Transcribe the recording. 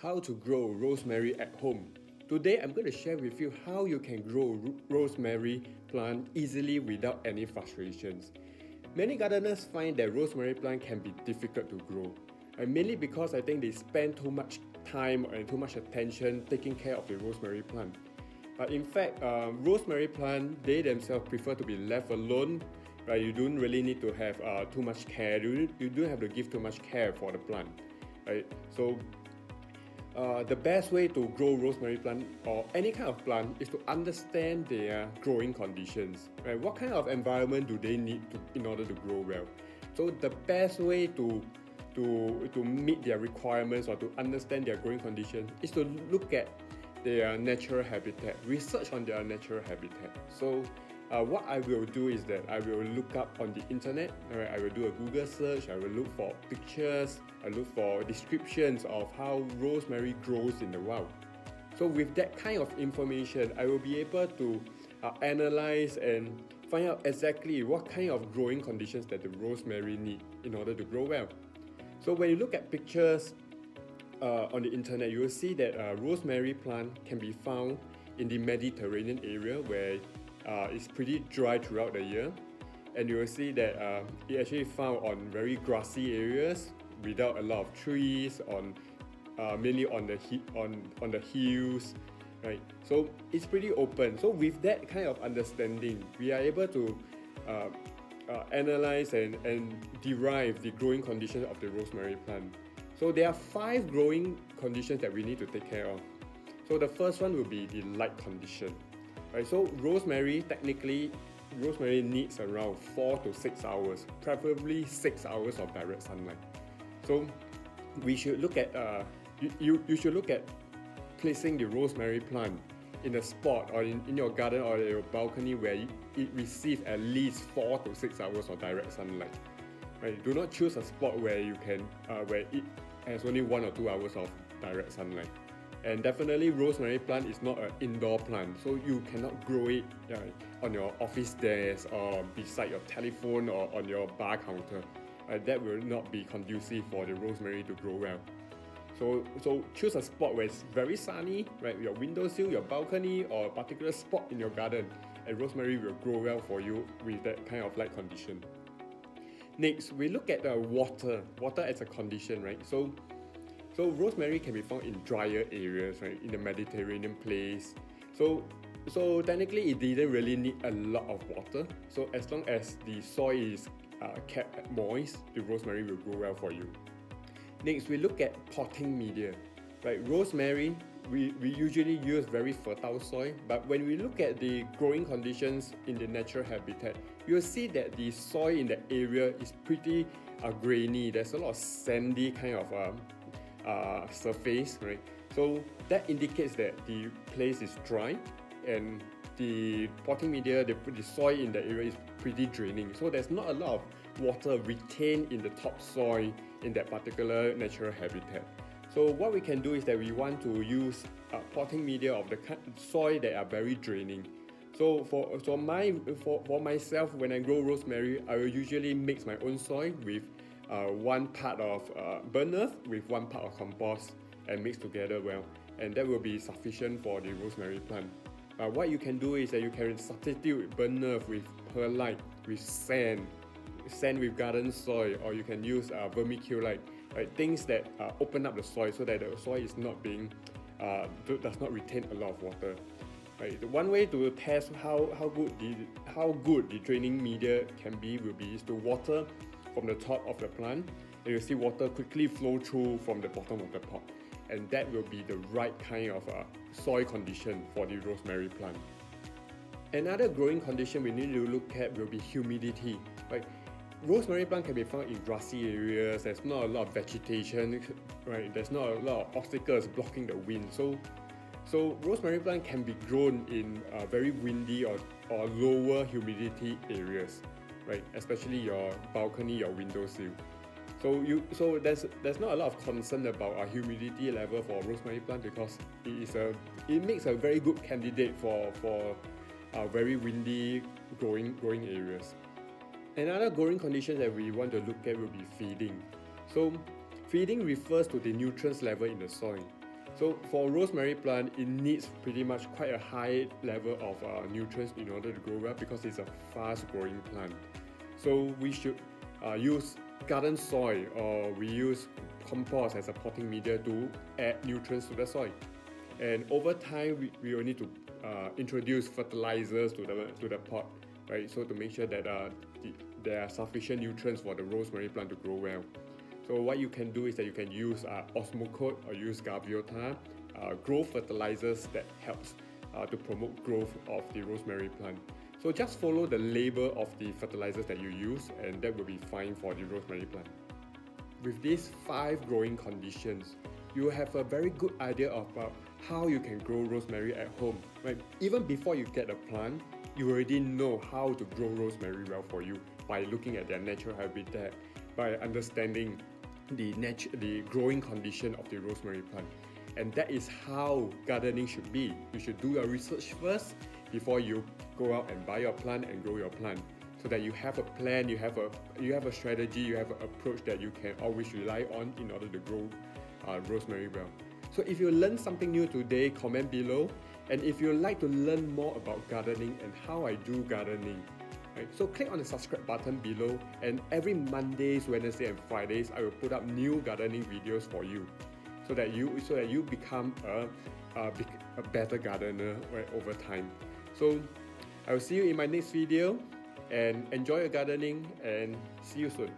How to grow rosemary at home. Today I'm going to share with you how you can grow rosemary plant easily without any frustrations. Many gardeners find that rosemary plant can be difficult to grow, and mainly because I think they spend too much time and too much attention taking care of the rosemary plant. But in fact, rosemary plant, they themselves prefer to be left alone. Right? You don't really need to have too much care. You don't have to give too much care for the plant. Right? So the best way to grow rosemary plant or any kind of plant is to understand their growing conditions. Right? What kind of environment do they need in order to grow well? So the best way to meet their requirements or to understand their growing conditions is to look at their natural habitat, research on their natural habitat. So what I will do is that I will look up on the internet. Right? I will do a Google search. I will look for pictures. I look for descriptions of how rosemary grows in the wild. So with that kind of information, I will be able to analyze and find out exactly what kind of growing conditions that the rosemary need in order to grow well. So when you look at pictures on the internet, you will see that rosemary plant can be found in the Mediterranean area where it's pretty dry throughout the year, and you will see that it actually found on very grassy areas without a lot of trees, mainly on the hills, right? So it's pretty open. So with that kind of understanding, we are able to analyze and derive the growing conditions of the rosemary plant. So there are 5 growing conditions that we need to take care of. So the first one will be the light condition. Right, so rosemary needs around 4 to 6 hours, preferably 6 hours of direct sunlight. So we should look at you should look at placing the rosemary plant in a spot or in your garden or your balcony where it receives at least 4 to 6 hours of direct sunlight. Right, do not choose a spot where you can where it has only 1 or 2 hours of direct sunlight. And definitely rosemary plant is not an indoor plant, so you cannot grow it on your office desk or beside your telephone or on your bar counter. That will not be conducive for the rosemary to grow well. So choose a spot where it's very sunny, right? Your windowsill, your balcony, or a particular spot in your garden, and rosemary will grow well for you with that kind of light condition. Next, we look at water as a condition, right? So rosemary can be found in drier areas, right, in the Mediterranean place. So technically it didn't really need a lot of water. So as long as the soil is kept moist, the rosemary will grow well for you. Next, we look at potting media. Right, rosemary, we usually use very fertile soil, but when we look at the growing conditions in the natural habitat, you'll see that the soil in the area is pretty grainy. There's a lot of sandy kind of surface, right? So that indicates that the place is dry and the potting media, the soil in the area is pretty draining. So there's not a lot of water retained in the topsoil in that particular natural habitat. So what we can do is that we want to use potting media of the soil that are very draining. So for myself, when I grow rosemary, I will usually mix my own soil with 1 part of burnt earth with 1 part of compost and mix together well, and that will be sufficient for the rosemary plant. What you can do is that you can substitute burnt earth with perlite, with sand with garden soil, or you can use vermiculite, right? Things that open up the soil so that the soil is not does not retain a lot of water. Right. The one way to test how good the draining media can be will be is to water from the top of the plant, and you see water quickly flow through from the bottom of the pot, and that will be the right kind of soil condition for the rosemary plant. Another growing condition we need to look at will be humidity. Right, rosemary plant can be found in grassy areas. There's not a lot of vegetation, right? There's not a lot of obstacles blocking the wind. So rosemary plant can be grown in very windy or lower humidity areas, right? Especially your balcony, your windowsill. So there's not a lot of concern about a humidity level for rosemary plant because it makes a very good candidate for very windy growing areas. Another growing condition that we want to look at will be feeding. So feeding refers to the nutrients level in the soil. So for rosemary plant, it needs pretty much quite a high level of nutrients in order to grow well because it's a fast growing plant. So we should use garden soil, or we use compost as a potting media to add nutrients to the soil. And over time, we will need to introduce fertilizers to the pot, right? So to make sure that there are sufficient nutrients for the rosemary plant to grow well. So what you can do is that you can use Osmocote or use Gaviota, growth fertilizers that helps to promote growth of the rosemary plant. So just follow the label of the fertilizers that you use, and that will be fine for the rosemary plant. With these 5 growing conditions, you have a very good idea about how you can grow rosemary at home. Right? Even before you get a plant, you already know how to grow rosemary well for you by looking at their natural habitat, by understanding the growing condition of the rosemary plant. And that is how gardening should be. You should do your research first before you go out and buy your plant and grow your plant, so that you have a plan, you have a strategy, you have an approach that you can always rely on in order to grow rosemary well. So if you learned something new today, comment below. And if you'd like to learn more about gardening and how I do gardening, right, so click on the subscribe button below, and every Mondays, Wednesdays and Fridays I will put up new gardening videos for you, so that you become a better gardener, right, over time. So I will see you in my next video, and enjoy your gardening, and see you soon.